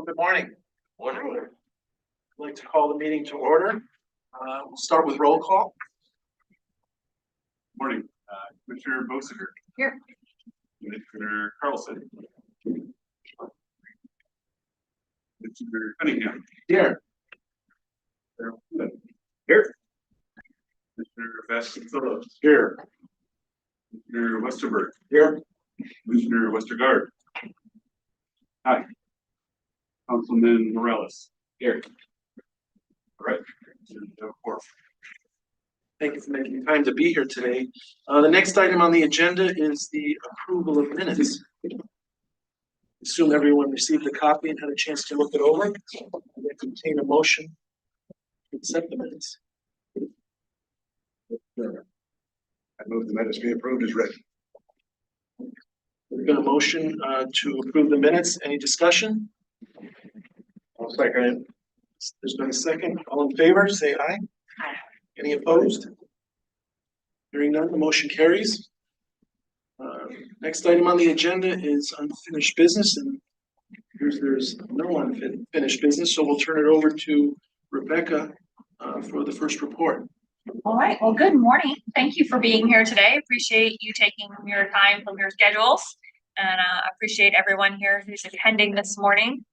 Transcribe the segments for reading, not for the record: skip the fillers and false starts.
Well, good morning. Morning. I'd like to call the meeting to order. We'll start with roll call. Morning. Commissioner Boise. Here. Commissioner Carlson. Commissioner Cunningham. Here. Here. Commissioner Vasconcelos. Here. Commissioner Westerberg. Here. Commissioner Westergaard. Hi. Councilman Morales. Here. All right. Thank you for making time to be here today. The next item on the agenda is the approval of minutes. Assume everyone received a copy and had a chance to look it over. They contain a motion to accept the minutes. I move the minutes be approved as written. We're going to motion to approve the minutes. Any discussion? I'll second it. There's been a second. All in favor, say aye. Aye. Any opposed? Hearing none, the motion carries. Next item on the agenda is unfinished business, and there's no unfinished business, so we'll turn it over to Rebecca for the first report. All right, well, good morning. Thank you for being here today. Appreciate you taking your time from your schedules, and appreciate everyone here who's attending this morning.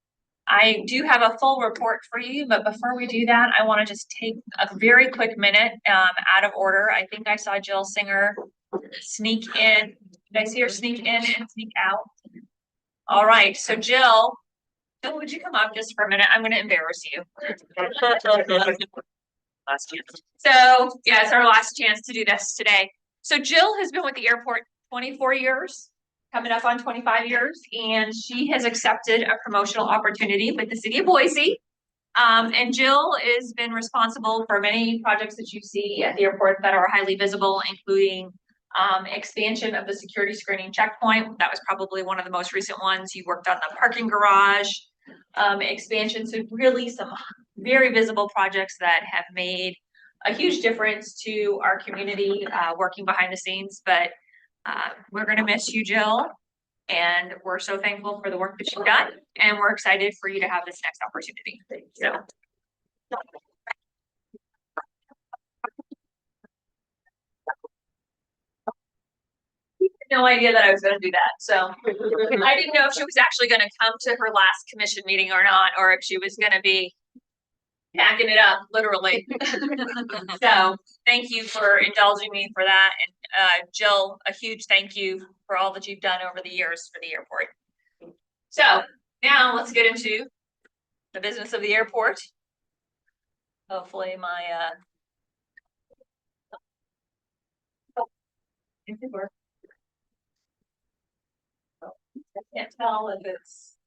I do have a full report for you, but before we do that, I want to just take a very quick minute out of order. I think I saw Jill Singer sneak in. Did I see her sneak in and sneak out? All right, so Jill, would you come up just for a minute? I'm going to embarrass you. Last chance. So yeah, it's our last chance to do this today. So Jill has been with the airport 24 years, coming up on 25 years, and she has accepted a promotional opportunity with the city of Boise. And Jill has been responsible for many projects that you see at the airport that are highly visible, including expansion of the security screening checkpoint. That was probably one of the most recent ones. You worked on the parking garage expansion. So really some very visible projects that have made a huge difference to our community working behind the scenes. But we're going to miss you, Jill, and we're so thankful for the work that you've done, and we're excited for you to have this next opportunity. So. No idea that I was going to do that. So I didn't know if she was actually going to come to her last commission meeting or not, or if she was going to be packing it up, literally. So thank you for indulging me for that. And Jill, a huge thank you for all that you've done over the years for the airport. So now let's get into the business of the airport. Hopefully my I can't tell if it's,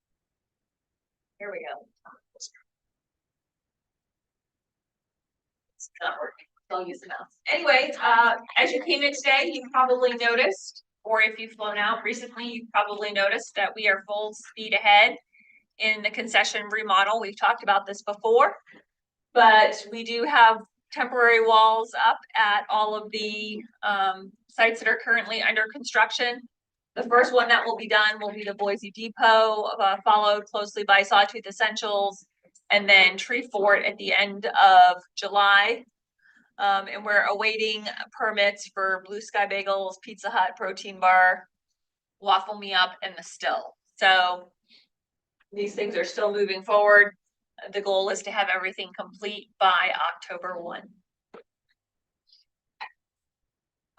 here we go. It's not working, so I'll use the mouse. Anyway, as you came in today, you probably noticed, or if you've flown out recently, you probably noticed that we are full speed ahead in the concession remodel. We've talked about this before, but we do have temporary walls up at all of the sites that are currently under construction. The first one that will be done will be the Boise Depot, followed closely by Sawtooth Essentials, and then Tree Fort at the end of July. And we're awaiting permits for Blue Sky Bagels, Pizza Hut, Protein Bar, Waffle Me Up, and the Still. So these things are still moving forward. The goal is to have everything complete by October 1.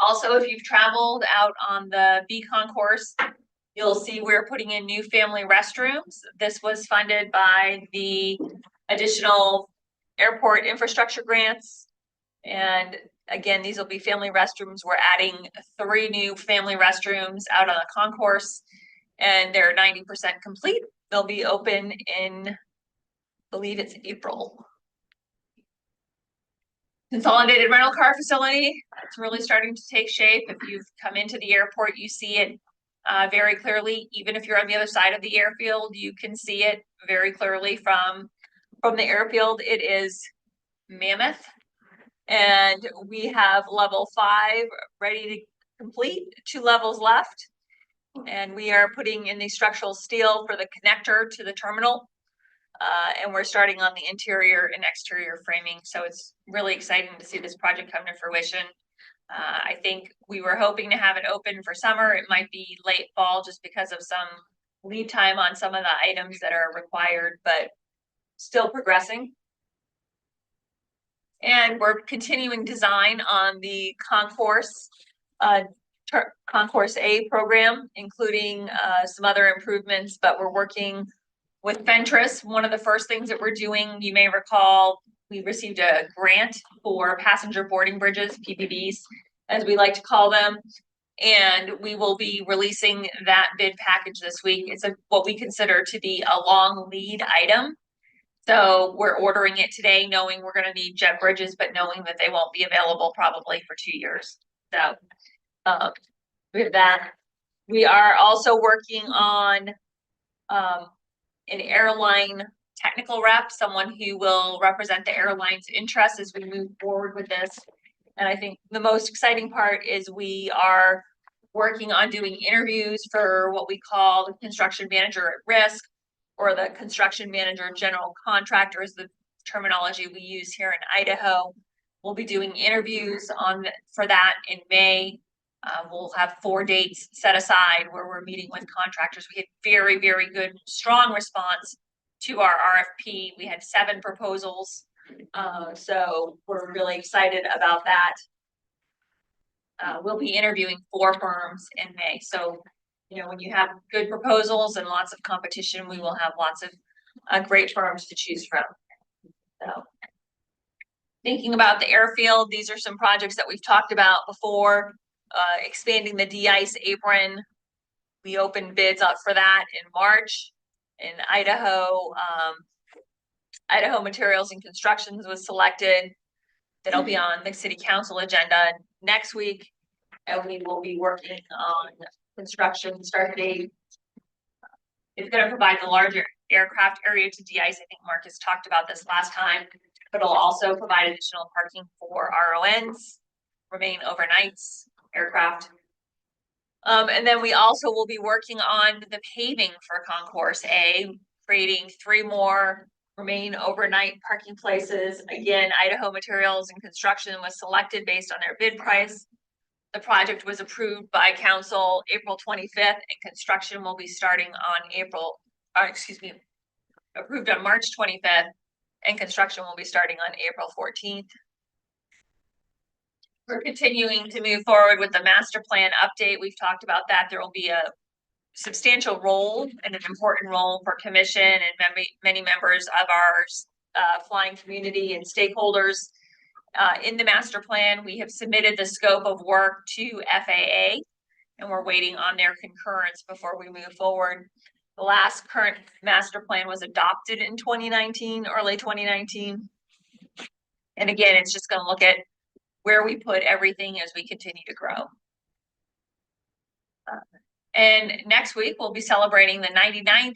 Also, if you've traveled out on the B concourse, you'll see we're putting in new family restrooms. This was funded by the additional airport infrastructure grants. And again, these will be family restrooms. We're adding 3 new family restrooms out on the concourse, and they're 90% complete. They'll be open in, I believe it's April. Consolidated rental car facility, it's really starting to take shape. If you've come into the airport, you see it very clearly. Even if you're on the other side of the airfield, you can see it very clearly from the airfield. It is mammoth, and we have level 5 ready to complete, 2 levels left, and we are putting in the structural steel for the connector to the terminal. And we're starting on the interior and exterior framing, so it's really exciting to see this project come to fruition. I think we were hoping to have it open for summer. It might be late fall just because of some lead time on some of the items that are required, but still progressing. And we're continuing design on the concourse, Concourse A program, including some other improvements, but we're working with Fentress. One of the first things that we're doing, you may recall, we received a grant for passenger boarding bridges, PBBs, as we like to call them. And we will be releasing that bid package this week. It's what we consider to be a long lead item. So we're ordering it today, knowing we're gonna need jet bridges, but knowing that they won't be available probably for 2 years. So with that, we are also working on an airline technical rep, someone who will represent the airline's interests as we move forward with this. And I think the most exciting part is we are working on doing interviews for what we call the construction manager at risk, or the construction manager general contractor is the terminology we use here in Idaho. We'll be doing interviews for that in May. We'll have 4 dates set aside where we're meeting with contractors. We had very, very good, strong response to our RFP. We had 7 proposals. So we're really excited about that. We'll be interviewing 4 firms in May. So, you know, when you have good proposals and lots of competition, we will have lots of great firms to choose from. So, thinking about the airfield, these are some projects that we've talked about before. Expanding the de-ice apron. We opened bids up for that in March. In Idaho, Idaho Materials and Constructions was selected. That'll be on the city council agenda next week. And we will be working on construction start date. It's going to provide the larger aircraft area to de-ice. I think Marcus talked about this last time, but it'll also provide additional parking for RONs, remain overnights, aircraft. And then we also will be working on the paving for Concourse A, creating 3 more remain overnight parking places. Again, Idaho Materials and Construction was selected based on their bid price. The project was approved by council April 25th, and construction will be starting on approved on March 25th, and construction will be starting on April 14th. We're continuing to move forward with the master plan update. We've talked about that. There will be a substantial role and an important role for commission and many members of our flying community and stakeholders. In the master plan, we have submitted the scope of work to FAA, and we're waiting on their concurrence before we move forward. The last current master plan was adopted in 2019, early 2019. And again, it's just going to look at where we put everything as we continue to grow. And next week, we'll be celebrating the 99th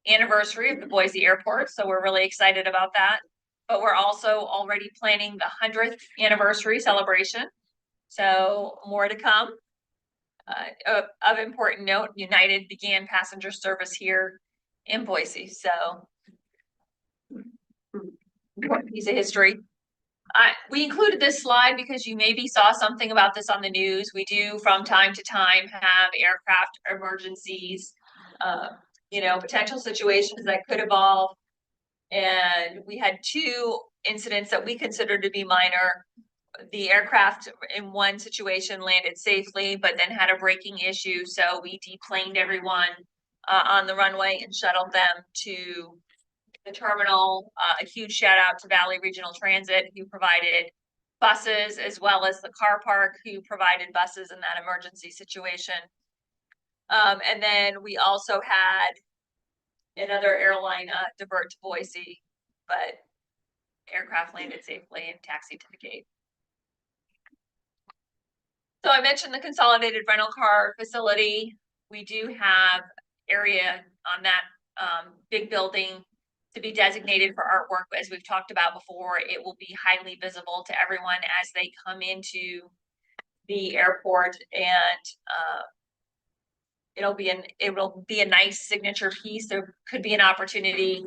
anniversary of the Boise Airport, so we're really excited about that. But we're also already planning the 100th anniversary celebration, so more to come. Of important note, United began passenger service here in Boise, so important piece of history. We included this slide because you maybe saw something about this on the news. We do from time to time have aircraft emergencies, you know, potential situations that could evolve. And we had 2 incidents that we considered to be minor. The aircraft in one situation landed safely, but then had a braking issue. So we deplaned everyone on the runway and shuttled them to the terminal. A huge shout out to Valley Regional Transit, who provided buses, as well as the car park, who provided buses in that emergency situation. And then we also had another airline divert to Boise, but aircraft landed safely and taxied to the gate. So I mentioned the consolidated rental car facility. We do have area on that big building to be designated for artwork. As we've talked about before, it will be highly visible to everyone as they come into the airport, and it will be a nice signature piece. There could be an opportunity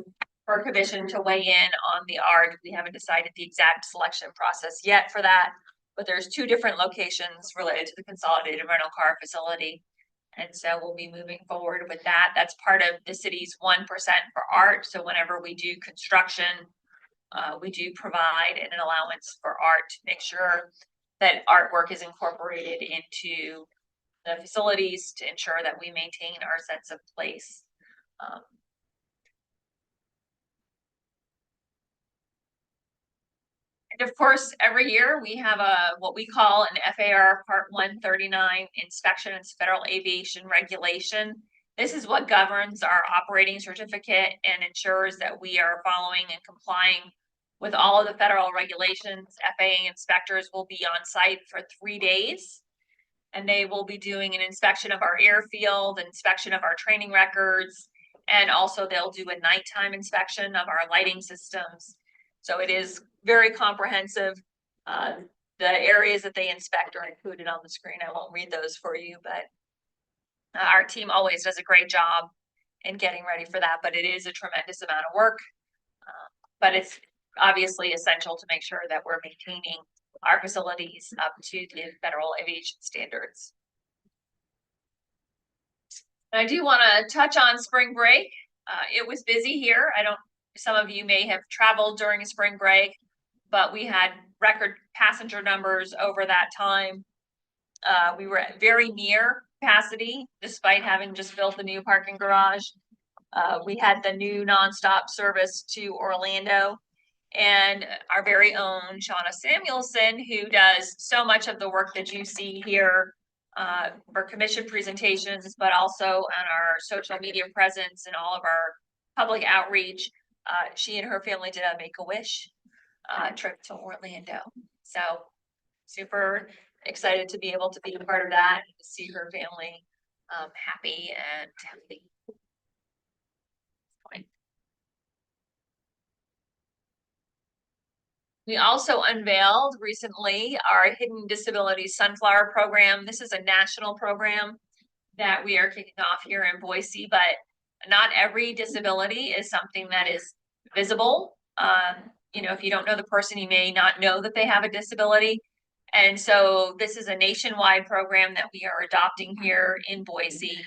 for commission to weigh in on the art. We haven't decided the exact selection process yet for that, but there's two different locations related to the consolidated rental car facility. And so we'll be moving forward with that. That's part of the city's 1% for art. So whenever we do construction, we do provide an allowance for art to make sure that artwork is incorporated into the facilities to ensure that we maintain our sense of place. And of course, every year we have what we call an FAR Part 139 inspection. It's federal aviation regulation. This is what governs our operating certificate and ensures that we are following and complying with all of the federal regulations. FAA inspectors will be on site for 3 days, and they will be doing an inspection of our airfield, inspection of our training records, and also they'll do a nighttime inspection of our lighting systems. So it is very comprehensive. The areas that they inspect are included on the screen. I won't read those for you, but our team always does a great job in getting ready for that, but it is a tremendous amount of work. But it's obviously essential to make sure that we're maintaining our facilities up to the federal aviation standards. And I do want to touch on spring break. It was busy here. Some of you may have traveled during a spring break, but we had record passenger numbers over that time. We were very near capacity despite having just built the new parking garage. We had the new nonstop service to Orlando, and our very own Shauna Samuelson, who does so much of the work that you see here for commission presentations, but also on our social media presence and all of our public outreach. She and her family did a Make-A-Wish trip to Orlando. So super excited to be able to be a part of that and to see her family happy and healthy. We also unveiled recently our Hidden Disability Sunflower Program. This is a national program that we are kicking off here in Boise, but not every disability is something that is visible. You know, if you don't know the person, you may not know that they have a disability. And so this is a nationwide program that we are adopting here in Boise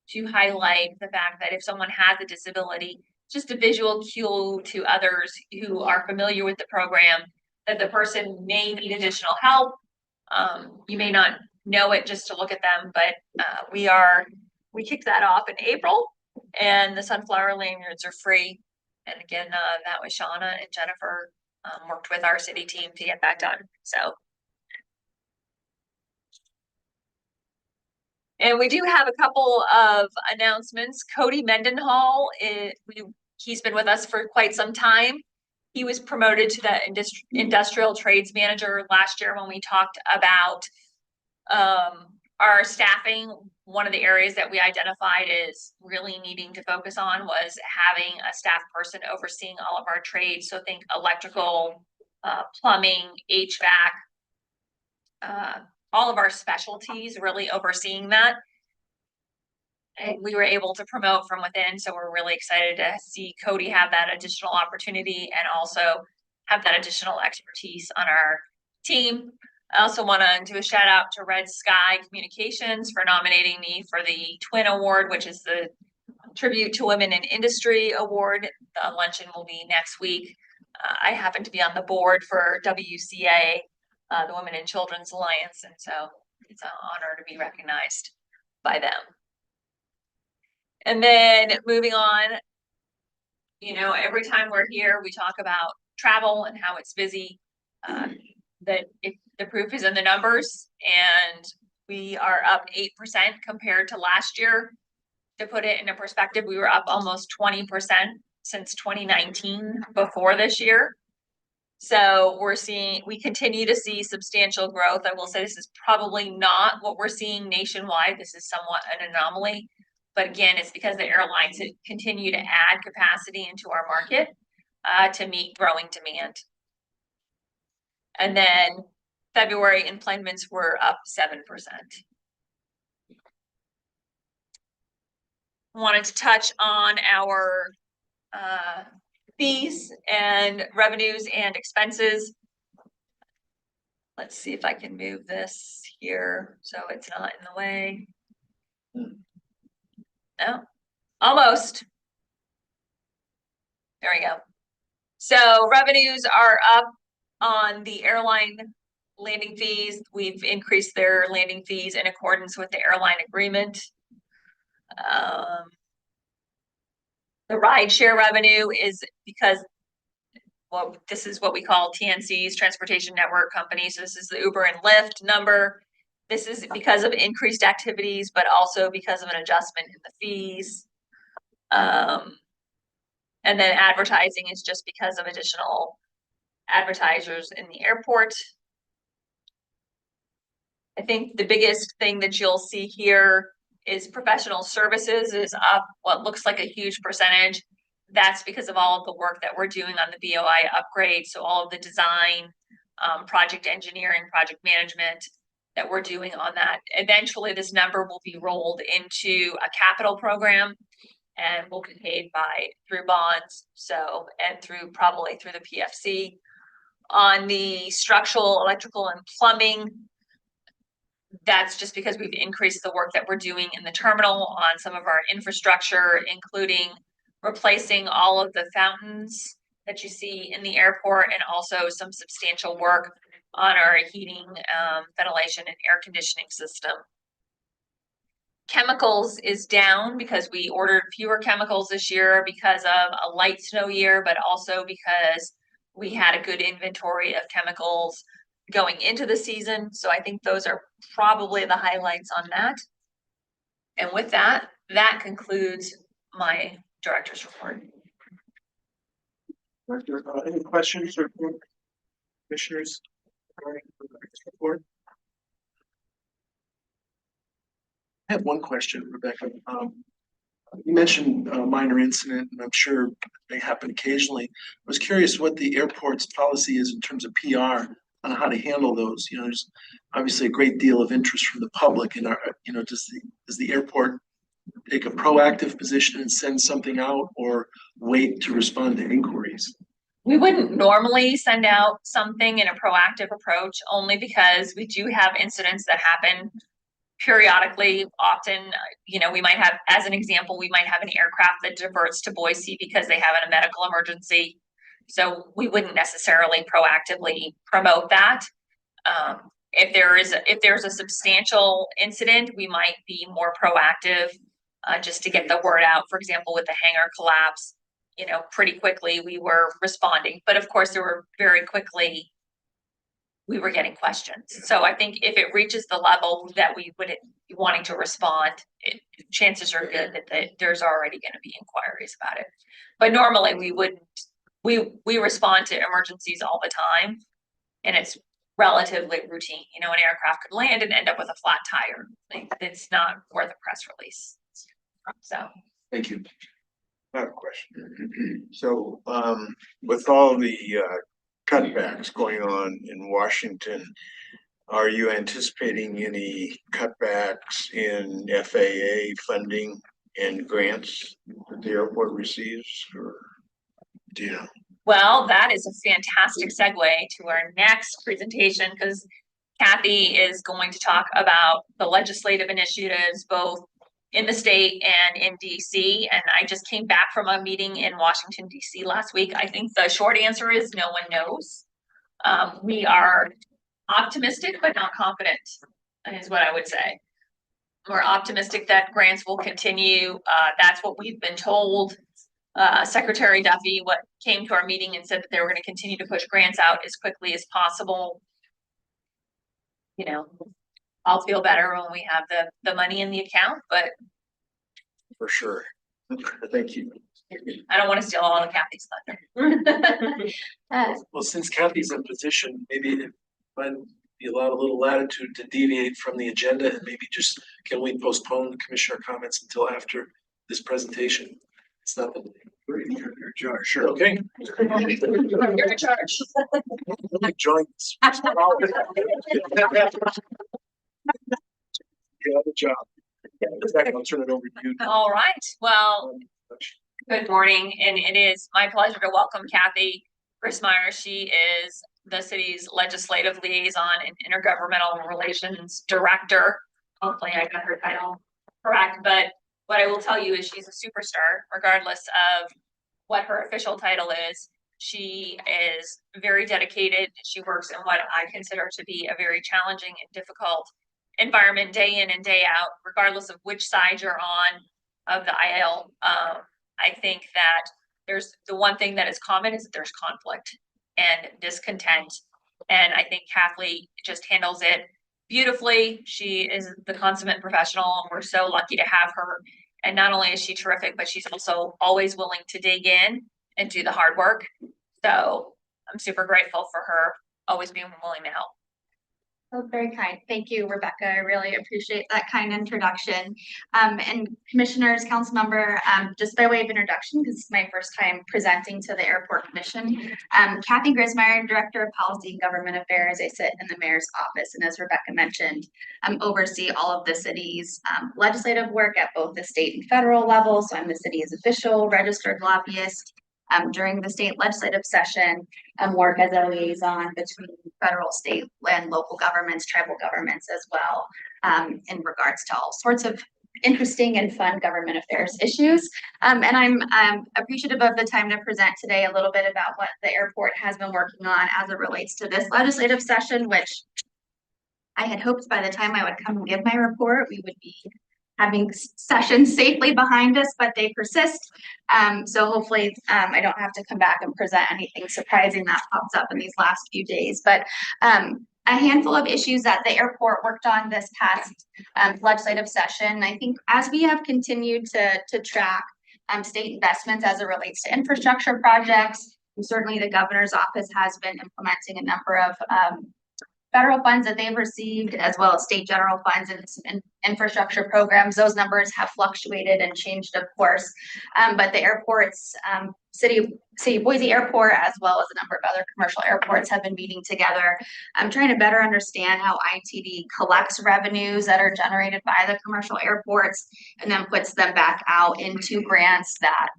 to highlight the fact that if someone has a disability, just a visual cue to others who are familiar with the program that the person may need additional help. You may not know it just to look at them, but we kicked that off in April, and the sunflower lanyards are free. And again, that was Shauna and Jennifer worked with our city team to get that done. So. And we do have a couple of announcements. Cody Mendenhall, he's been with us for quite some time. He was promoted to the industrial trades manager last year when we talked about our staffing. One of the areas that we identified as really needing to focus on was having a staff person overseeing all of our trades. So think electrical, plumbing, HVAC, all of our specialties, really overseeing that. And we were able to promote from within, so we're really excited to see Cody have that additional opportunity and also have that additional expertise on our team. I also want to do a shout out to Red Sky Communications for nominating me for the Twin Award, which is the Tribute to Women in Industry Award. The luncheon will be next week. I happen to be on the board for WCA, the Women and Children's Alliance, and so it's an honor to be recognized by them. And then moving on, you know, every time we're here, we talk about travel and how it's busy. The proof is in the numbers, and we are up 8% compared to last year. To put it into perspective, we were up almost 20% since 2019 before this year. So we continue to see substantial growth. I will say this is probably not what we're seeing nationwide. This is somewhat an anomaly. But again, it's because the airlines continue to add capacity into our market to meet growing demand. And then February employments were up 7%. Wanted to touch on our fees and revenues and expenses. Let's see if I can move this here so it's not in the way. No, almost. There we go. So revenues are up on the airline landing fees. We've increased their landing fees in accordance with the airline agreement. The ride share revenue is because, well, this is what we call TNCs, Transportation Network Companies. This is the Uber and Lyft number. This is because of increased activities, but also because of an adjustment in the fees. And then advertising is just because of additional advertisers in the airport. I think the biggest thing that you'll see here is professional services is up what looks like a huge percentage. That's because of all of the work that we're doing on the BOI upgrade. So all of the design, project engineering, project management that we're doing on that. Eventually, this number will be rolled into a capital program and will be paid through bonds. So, and probably through the PFC. On the structural, electrical, and plumbing, that's just because we've increased the work that we're doing in the terminal on some of our infrastructure, including replacing all of the fountains that you see in the airport, and also some substantial work on our heating, ventilation, and air conditioning system. Chemicals is down because we ordered fewer chemicals this year because of a light snow year, but also because we had a good inventory of chemicals going into the season. So I think those are probably the highlights on that. And with that, that concludes my director's report. Director, any questions or commissioners regarding the director's report? I have one question, Rebecca. You mentioned a minor incident, and I'm sure they happen occasionally. I was curious what the airport's policy is in terms of PR on how to handle those. You know, there's obviously a great deal of interest from the public, and does the airport take a proactive position and send something out, or wait to respond to inquiries? We wouldn't normally send out something in a proactive approach, only because we do have incidents that happen periodically. Often, we might have, as an example, we might have an aircraft that diverts to Boise because they have a medical emergency. So we wouldn't necessarily proactively promote that. If there's a substantial incident, we might be more proactive just to get the word out. For example, with the hangar collapse, pretty quickly we were responding. But of course, we were getting questions. So I think if it reaches the level that we would be wanting to respond, chances are good that there's already going to be inquiries about it. But normally we wouldn't. We respond to emergencies all the time, and it's relatively routine. An aircraft could land and end up with a flat tire. It's not worth a press release. So. Thank you. I have a question. So, with all the cutbacks going on in Washington, are you anticipating any cutbacks in FAA funding and grants that the airport receives, or do you know? Well, that is a fantastic segue to our next presentation, because Kathy is going to talk about the legislative initiatives, both in the state and in DC. And I just came back from a meeting in Washington, DC last week. I think the short answer is no one knows. We are optimistic, but not confident, is what I would say. We're optimistic that grants will continue. That's what we've been told. Secretary Duffy came to our meeting and said that they were going to continue to push grants out as quickly as possible. I'll feel better when we have the money in the account, but For sure. Thank you. I don't want to steal all of Kathy's thunder. Well, since Kathy's in position, maybe it might be allowed a little latitude to deviate from the agenda, and maybe can we postpone commissioner comments until after this presentation? It's not that. Sure. Okay. You're in charge. Join us. Good job. I'll turn it over to you. All right. Well, Good morning, and it is my pleasure to welcome Kathy Grissmeyer. She is the city's legislative liaison and intergovernmental relations director. Hopefully I got her title correct, but what I will tell you is she's a superstar regardless of what her official title is. She is very dedicated. She works in what I consider to be a very challenging and difficult environment day in and day out, regardless of which side you're on of the aisle. I think that there's the one thing that is common is that there's conflict and discontent. And I think Kathleen just handles it beautifully. She is the consummate professional, and we're so lucky to have her. And not only is she terrific, but she's also always willing to dig in and do the hard work. So I'm super grateful for her always being willing to help. That's very kind. Thank you, Rebecca. I really appreciate that kind introduction. And commissioners, council member, just by way of introduction, because it's my first time presenting to the Airport Commission. Kathy Grissmeyer, Director of Policy and Government Affairs. I sit in the mayor's office, and as Rebecca mentioned, oversee all of the city's legislative work at both the state and federal level. So I'm the city's official registered lobbyist. During the state legislative session, work as a liaison between federal, state, and local governments, tribal governments as well, in regards to all sorts of interesting and fun government affairs issues. And I'm appreciative of the time to present today a little bit about what the airport has been working on as it relates to this legislative session, which I had hoped by the time I would come and give my report, we would be having sessions safely behind us, but they persist. So hopefully I don't have to come back and present anything surprising that pops up in these last few days. But a handful of issues that the airport worked on this past legislative session. I think as we have continued to track state investments as it relates to infrastructure projects, and certainly the governor's office has been implementing a number of federal funds that they've received, as well as state general funds and infrastructure programs. Those numbers have fluctuated and changed, of course. But the airports, City Boise Airport, as well as a number of other commercial airports, have been meeting together. I'm trying to better understand how ITD collects revenues that are generated by the commercial airports and then puts them back out into grants that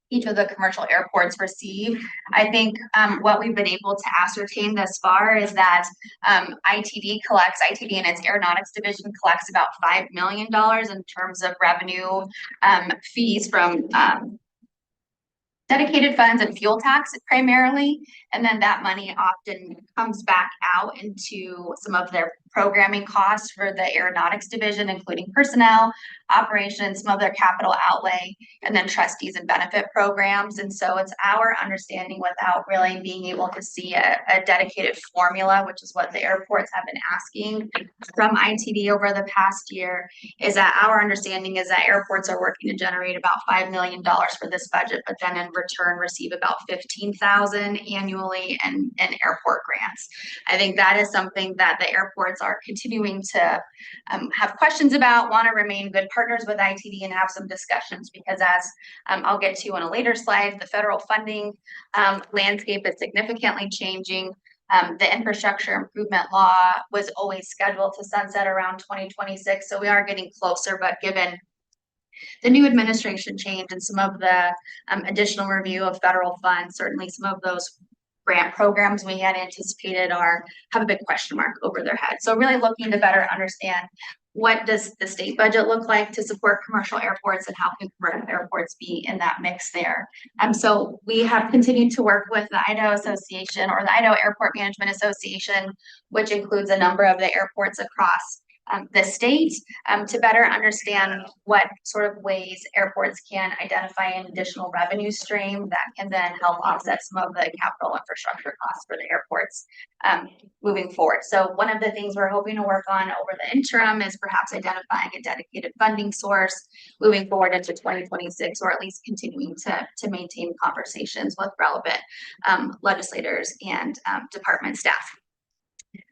each of the commercial airports receive. I think what we've been able to ascertain thus far is that ITD and its aeronautics division collects about $5 million in terms of revenue fees from dedicated funds and fuel tax primarily. And then that money often comes back out into some of their programming costs for the aeronautics division, including personnel, operations, some of their capital outlay, and then trustees and benefit programs. And so it's our understanding, without really being able to see a dedicated formula, which is what the airports have been asking from ITD over the past year, is that our understanding is that airports are working to generate about $5 million for this budget, but then in return receive about $15,000 annually in airport grants. I think that is something that the airports are continuing to have questions about, want to remain good partners with ITD and have some discussions, because as I'll get to in a later slide, the federal funding landscape is significantly changing. The infrastructure improvement law was always scheduled to sunset around 2026. So we are getting closer, but given the new administration change and some of the additional review of federal funds, certainly some of those grant programs we had anticipated have a big question mark over their head. So really looking to better understand, what does the state budget look like to support commercial airports, and how can commercial airports be in that mix there? So we have continued to work with the Idaho Association, or the Idaho Airport Management Association, which includes a number of the airports across the state, to better understand what sort of ways airports can identify an additional revenue stream that can then help offset some of the capital infrastructure costs for the airports moving forward. So one of the things we're hoping to work on over the interim is perhaps identifying a dedicated funding source moving forward into 2026, or at least continuing to maintain conversations with relevant legislators and department staff.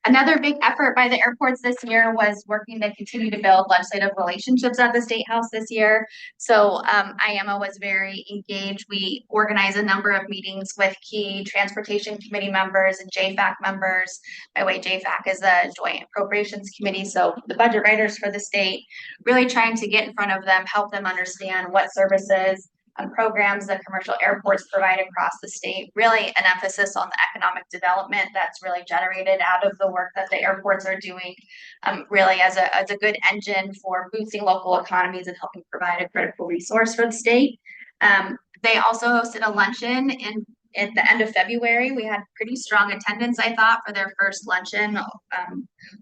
Another big effort by the airports this year was working to continue to build legislative relationships at the State House this year. So IAMA was very engaged. We organized a number of meetings with key Transportation Committee members and JFAC members. By the way, JFAC is the Joint Appropriations Committee, so the budget writers for the state, really trying to get in front of them, help them understand what services programs that commercial airports provide across the state. Really an emphasis on the economic development that's really generated out of the work that the airports are doing, really as a good engine for boosting local economies and helping provide a critical resource for the state. They also hosted a luncheon at the end of February. We had pretty strong attendance, I thought, for their first luncheon,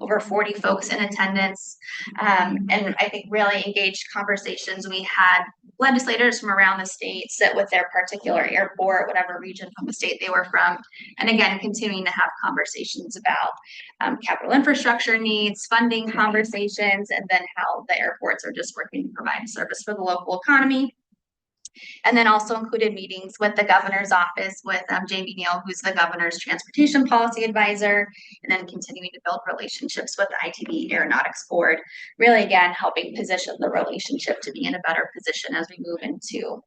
over 40 folks in attendance. And I think really engaged conversations. We had legislators from around the state sit with their particular airport, whatever region from the state they were from. And again, continuing to have conversations about capital infrastructure needs, funding conversations, and then how the airports are just working to provide service for the local economy. And then also included meetings with the governor's office with Jamie Neal, who's the governor's transportation policy advisor, and then continuing to build relationships with the ITD Aeronautics Board, really again helping position the relationship to be in a better position as we move into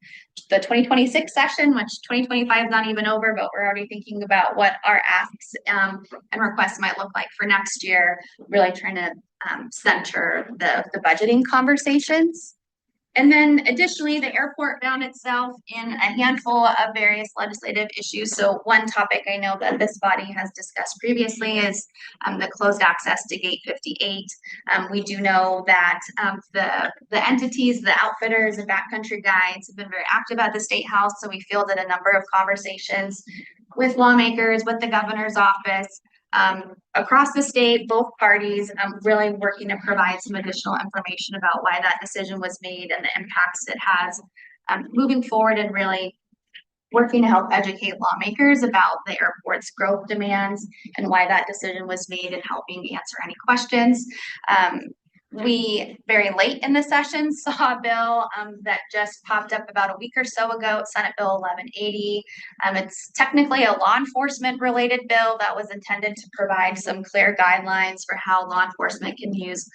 the 2026 session, which 2025 is not even over, but we're already thinking about what our asks and requests might look like for next year, really trying to center the budgeting conversations. And then additionally, the airport found itself in a handful of various legislative issues. So one topic I know that this body has discussed previously is the closed access to Gate 58. We do know that the entities, the outfitters and backcountry guides have been very active at the State House. So we fielded a number of conversations with lawmakers, with the governor's office, across the state, both parties really working to provide some additional information about why that decision was made and the impacts it has moving forward, and really working to help educate lawmakers about the airport's growth demands and why that decision was made, and helping answer any questions. We, very late in the session, saw a bill that just popped up about a week or so ago, Senate Bill 1180. It's technically a law enforcement related bill that was intended to provide some clear guidelines for how law enforcement can use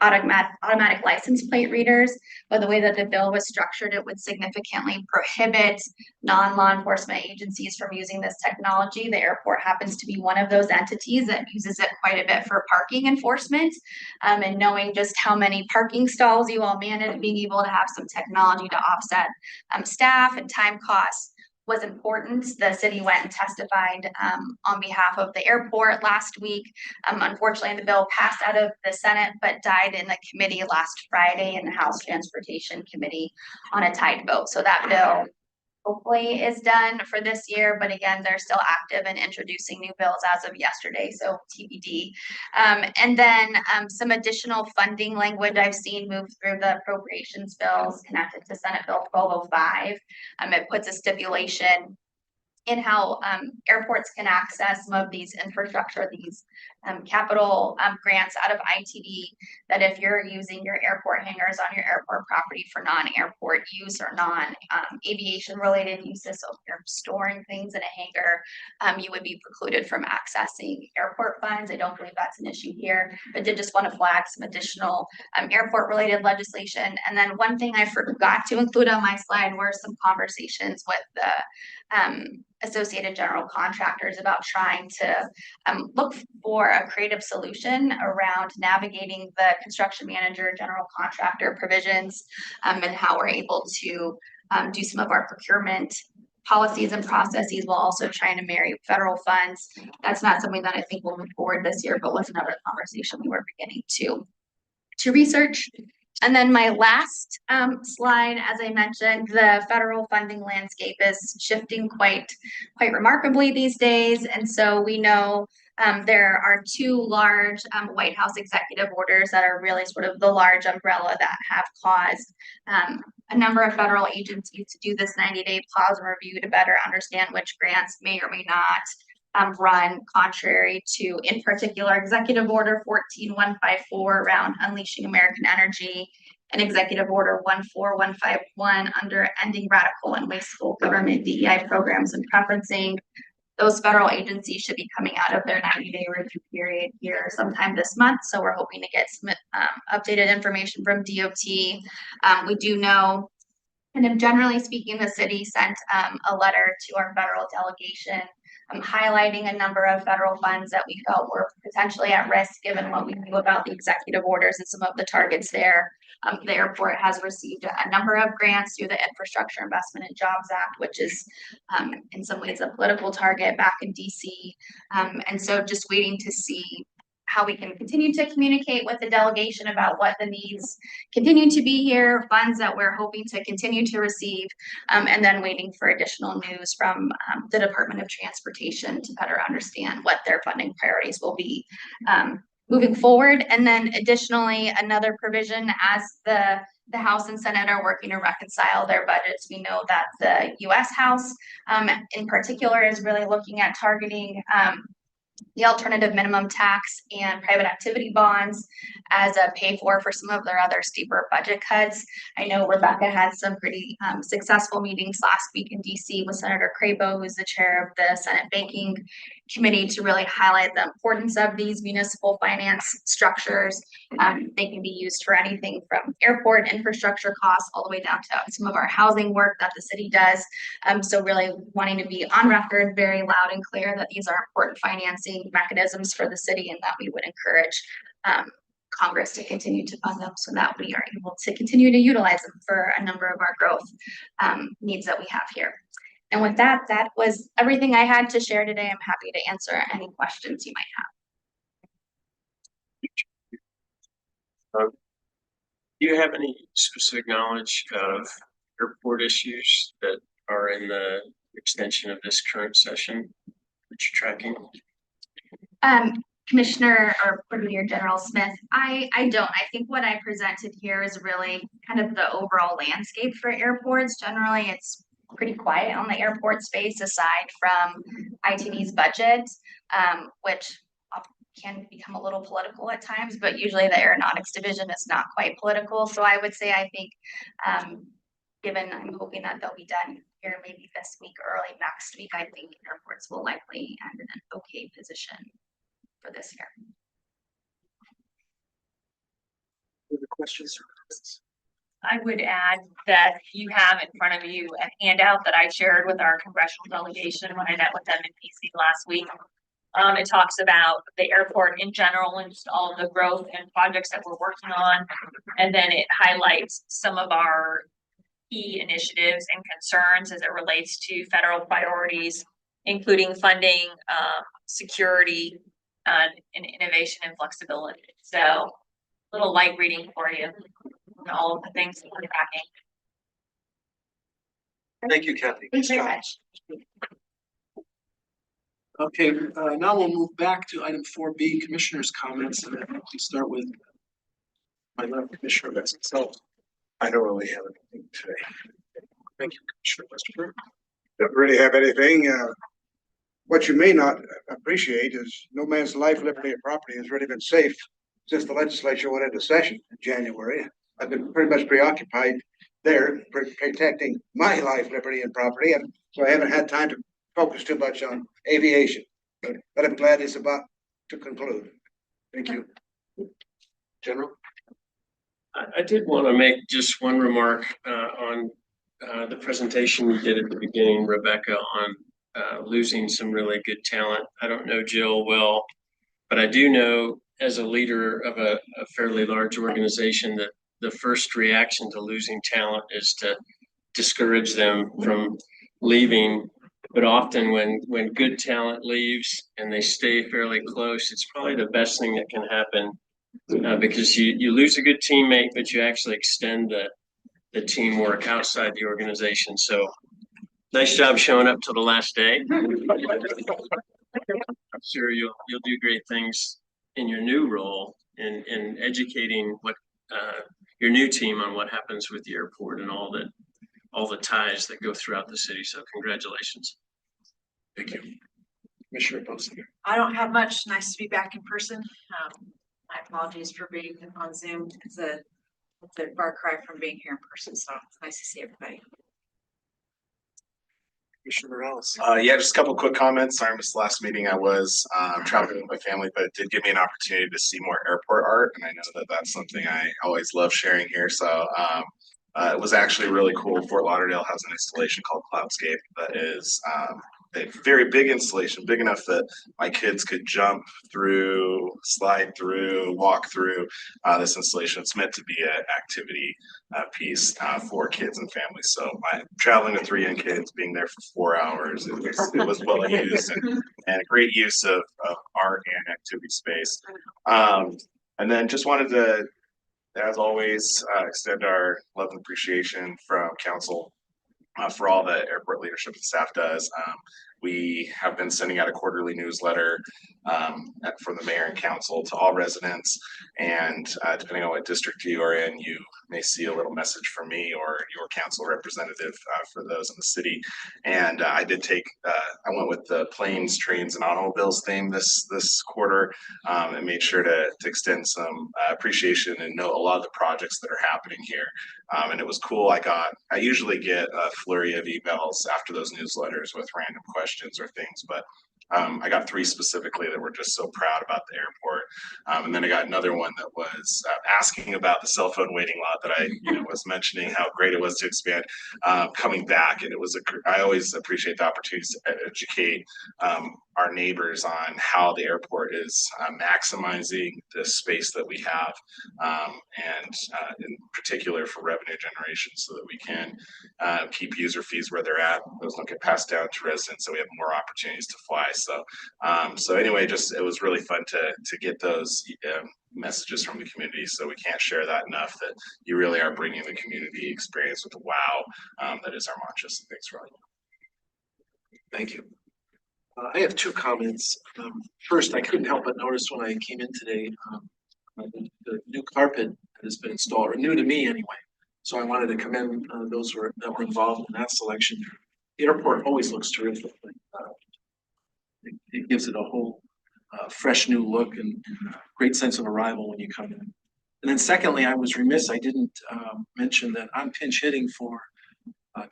automatic license plate readers. But the way that the bill was structured, it would significantly prohibit non-law enforcement agencies from using this technology. The airport happens to be one of those entities that uses it quite a bit for parking enforcement, and knowing just how many parking stalls you all manage, being able to have some technology to offset staff and time costs was important. The city went and testified on behalf of the airport last week. Unfortunately, the bill passed out of the Senate, but died in the committee last Friday in the House Transportation Committee on a tied vote. So that bill hopefully is done for this year, but again, they're still active in introducing new bills as of yesterday, so TBD. And then some additional funding language I've seen move through the appropriations bills connected to Senate Bill 1205. It puts a stipulation in how airports can access some of these infrastructure, these capital grants out of ITD, that if you're using your airport hangars on your airport property for non-airport use or non-aviation related uses, so if you're storing things in a hangar, you would be precluded from accessing airport funds. I don't believe that's an issue here, but did just want to flag some additional airport related legislation. And then one thing I forgot to include on my slide were some conversations with the Associated General Contractors about trying to look for a creative solution around navigating the construction manager, general contractor provisions, and how we're able to do some of our procurement policies and processes while also trying to marry federal funds. That's not something that I think will move forward this year, but was another conversation we were beginning to research. And then my last slide, as I mentioned, the federal funding landscape is shifting quite remarkably these days. And so we know there are two large White House executive orders that are really sort of the large umbrella that have caused a number of federal agencies to do this 90-day pause and review to better understand which grants may or may not run contrary to, in particular, Executive Order 14154 around unleashing American energy, and Executive Order 14151 under ending radical and wasteful government DEI programs and preferencing. Those federal agencies should be coming out of their 90-day review period here sometime this month. So we're hoping to get some updated information from DOT. We do know kind of generally speaking, the city sent a letter to our federal delegation highlighting a number of federal funds that we felt were potentially at risk given what we knew about the executive orders and some of the targets there. The airport has received a number of grants through the Infrastructure Investment and Jobs Act, which is in some ways a political target back in DC. And so just waiting to see how we can continue to communicate with the delegation about what the needs continue to be here, funds that we're hoping to continue to receive, and then waiting for additional news from the Department of Transportation to better understand what their funding priorities will be moving forward. And then additionally, another provision as the House and Senate are working to reconcile their budgets. We know that the US House in particular is really looking at targeting the alternative minimum tax and private activity bonds as a pay for some of their other steeper budget cuts. I know Rebecca had some pretty successful meetings last week in DC with Senator Crabo, who's the chair of the Senate Banking Committee, to really highlight the importance of these municipal finance structures. They can be used for anything from airport infrastructure costs all the way down to some of our housing work that the city does. So really wanting to be on record very loud and clear that these are important financing mechanisms for the city and that we would encourage Congress to continue to fund them so that we are able to continue to utilize them for a number of our growth needs that we have here. And with that, that was everything I had to share today. I'm happy to answer any questions you might have. Do you have any specific knowledge of airport issues that are in the extension of this current session that you're tracking? Commissioner or Brigadier General Smith, I don't. I think what I presented here is really kind of the overall landscape for airports. Generally, it's pretty quiet on the airport space aside from ITD's budget, which can become a little political at times, but usually the aeronautics division is not quite political. So I would say, I think, given I'm hoping that they'll be done here maybe this week or early next week, I think airports will likely end in an okay position for this year. Other questions? I would add that you have in front of you a handout that I shared with our congressional delegation when I met with them in DC last week. It talks about the airport in general and just all of the growth and projects that we're working on. And then it highlights some of our key initiatives and concerns as it relates to federal priorities, including funding, security, and innovation and flexibility. So a little light reading for you on all of the things that we're tracking. Thank you, Kathy. Thanks very much. Okay, now we'll move back to item 4B, commissioners' comments, and then we start with my left, Commissioner Wetzel. I don't really have anything today. Thank you, Commissioner Westerberg. Don't really have anything. What you may not appreciate is no man's life, liberty, or property has really been safe since the legislature went into session in January. I've been pretty much preoccupied there protecting my life, liberty, and property, and so I haven't had time to focus too much on aviation. But I'm glad it's about to conclude. Thank you. General? I did want to make just one remark on the presentation you did at the beginning, Rebecca, on losing some really good talent. I don't know Jill well, but I do know as a leader of a fairly large organization that the first reaction to losing talent is to discourage them from leaving. But often when good talent leaves and they stay fairly close, it's probably the best thing that can happen because you lose a good teammate, but you actually extend the teamwork outside the organization. So nice job showing up till the last day. I'm sure you'll do great things in your new role in educating what your new team on what happens with the airport and all the ties that go throughout the city. So congratulations. Thank you. Commissioner Posner. I don't have much. Nice to be back in person. My apologies for being on Zoom. It's a far cry from being here in person, so it's nice to see everybody. Commissioner Morales. Yeah, just a couple quick comments. Sorry, I missed the last meeting. I was traveling with my family, but it did give me an opportunity to see more airport art, and I know that that's something I always love sharing here. So it was actually really cool. Fort Lauderdale has an installation called Cloudscape that is a very big installation, big enough that my kids could jump through, slide through, walk through this installation. It's meant to be an activity piece for kids and families. So traveling with 3 young kids, being there for 4 hours, it was well used and a great use of art and activity space. And then just wanted to, as always, extend our love and appreciation from council for all the airport leadership and staff does. We have been sending out a quarterly newsletter from the mayor and council to all residents, and depending on what district you are in, you may see a little message from me or your council representative for those in the city. And I did take, I went with the planes, trains, and automobiles theme this quarter, and made sure to extend some appreciation and note a lot of the projects that are happening here. And it was cool. I usually get a flurry of emails after those newsletters with random questions or things, but I got 3 specifically that were just so proud about the airport. And then I got another one that was asking about the cell phone waiting lot that I was mentioning how great it was to expand coming back. And it was I always appreciate the opportunity to educate our neighbors on how the airport is maximizing the space that we have, and in particular for revenue generation, so that we can keep user fees where they're at. Those don't get passed down to residents, so we have more opportunities to fly. So anyway, it was really fun to get those messages from the community. So we can't share that enough, that you really are bringing the community experience with the wow. That is our mantra. So thanks, Ron. Thank you. I have 2 comments. First, I couldn't help but notice when I came in today, the new carpet that has been installed, or new to me anyway. So I wanted to commend those that were involved in that selection. The airport always looks terrific. It gives it a whole fresh new look and great sense of arrival when you come in. And then secondly, I was remiss, I didn't mention that I'm pinch hitting for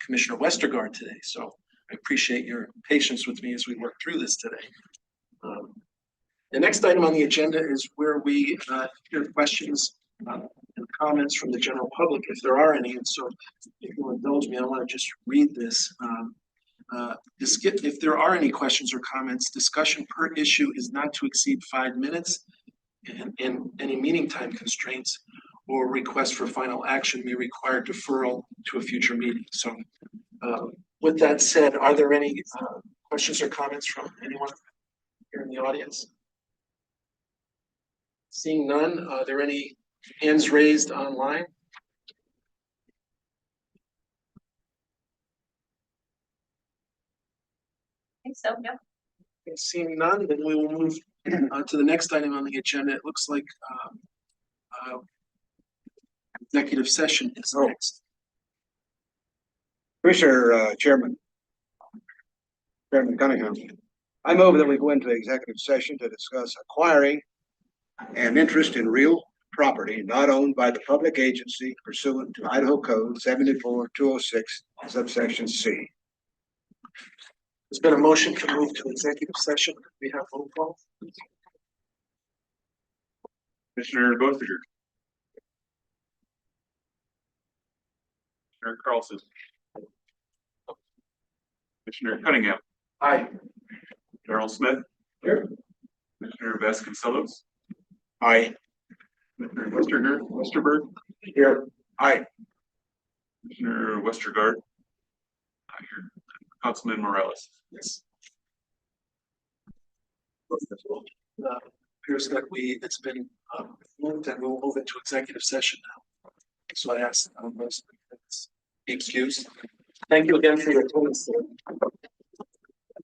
Commissioner Westergaard today. So I appreciate your patience with me as we work through this today. The next item on the agenda is where we hear questions and comments from the general public, if there are any. And so if you'll indulge me, I want to just read this. If there are any questions or comments, discussion per issue is not to exceed 5 minutes, and any meeting time constraints or request for final action may require deferral to a future meeting. So with that said, are there any questions or comments from anyone here in the audience? Seeing none, are there any hands raised online? I think so, no. Seeing none, then we will move to the next item on the agenda. It looks like executive session is next. Commissioner Chairman Cunningham, I move that we go into executive session to discuss acquiring an interest in real property not owned by the public agency pursuant to Idaho Code 74206 subsection C. There's been a motion to move to executive session. We have roll call. Commissioner Boisiger. Commissioner Carlson. Commissioner Cunningham. Aye. Darrell Smith. Here. Commissioner Vasconcelos. Aye. Commissioner Westerberg. Here. Aye. Commissioner Westergaard. Here. Councilman Morales. Yes. Appears that it's been moved and we'll move into executive session now. So I ask most be excused. Thank you again for your attendance today.